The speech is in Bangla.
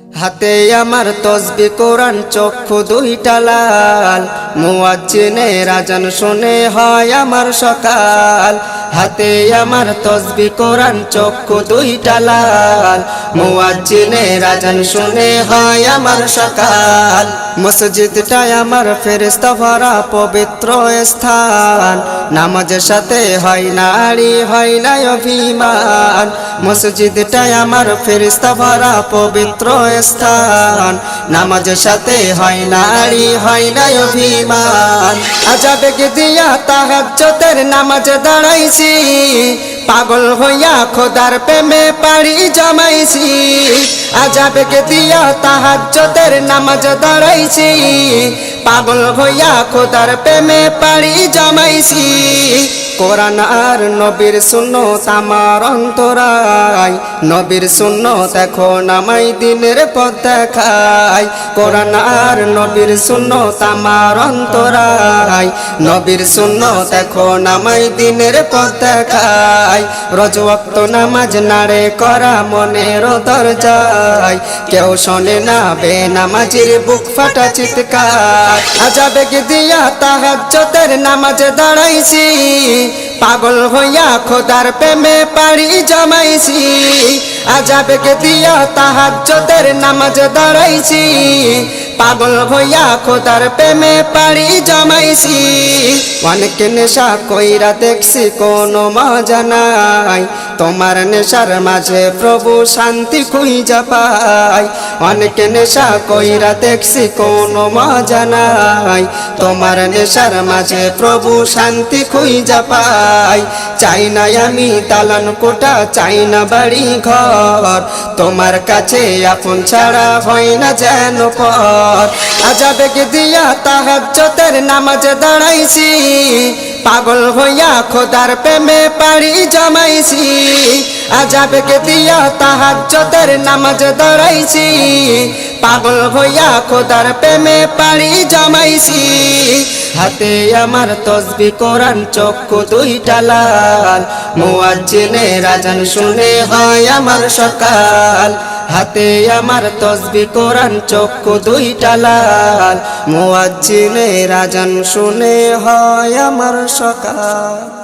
হাতে আমার তসবিহ কোরআন চক্ষু দুইটা লাল, মুয়াজ্জিনের আযান শুনে হয় আমার সকাল। হাতে আমার তসবিহ কোরআন চক্ষু দুইটা লাল, মুয়াজ্জিনের আযান শুনে হয় আমার সকাল। মসজিদটাই আমার ফেরেশতা ভরা পবিত্র স্থান, নামাজের সাথে হয় নারী হয় না অভিমান। মসজিদটাই আমার ফেরেশতা ভরা পবিত্র স্থান, নামাজের সাথে হয় নারী হয় না অভিমান। আজাবেগে দিয়া তাহাজ্জুদের নামাজে দাঁড়াইছি, পাগল হইয়া খোদার প্রেমে পাড়ি জমাইছি। আজাবেগে দিয়া তাহাজ্জুদের নামাজে দাঁড়াইছি, পাগল হইয়া খোদার প্রেমে পাড়ি জমাইছি। কোরআন আর নবীর সুন্নত আমার অন্তরায়, নবীর সুন্নত এখন আমায় দিনের পথ দেখায়। কোরআন আর নবীর সুন্নত আমার অন্তরায়, নবীর সুন্নত এখন আমায় দিনের পথ দেখায়। রোজ ওয়াক্ত নামাজ নাড়ে করা মনের দরজায়, কেউ শোনে না বেনামাজির বুক ফাটা চিৎকার। আজাবেগে দিয়া তাহাজ্জুদের নামাজে দাঁড়াইছি, পাগল হইয়া খোদার প্রেমে পাড়ি জমাইছি। আজাবেগে দিয়া তাহাজ্জুদের নামাজে দাঁড়াইছি, পাগল হইয়া খোদার প্রেমে পাড়ি জমাইছি। অনেক নেশা কইরা দেখছি কোনো মজা নাই, তোমার নেশার মাঝে প্রভু শান্তি খুঁজা পাই। অনেক নেশা কইরা দেখছি কোনো মজা নাই, তোমার নেশার মাঝে প্রভু শান্তি খুঁজা পাই। চাই না আমি দালান কোঠা, চাই না বাড়ি ঘর, তোমার কাছে আপন ছাড়া হয় না যেন পর। আজাবেগে দিয়া তাহাজ্জুদের নামাজে দাঁড়াইছি, পাগল হইয়া খোদার প্রেমে পাড়ি জমাইছি। আজাবেগে দিয়া তাহাজ্জুদের নামাজে দাঁড়াইছি, পাগল হইয়া খোদার প্রেমে পাড়ি জমাইছি। হাতে আমার তসবিহ কোরআন চক্ষু দুইটা লাল, মুয়াজ্জিনের আযান শুনে হয় আমার সকাল। হাতে আমার তসবিহ কোরআন চক্ষু দুইটা লাল, মুয়াজ্জিনের আযান শুনে হয় আমার সকাল।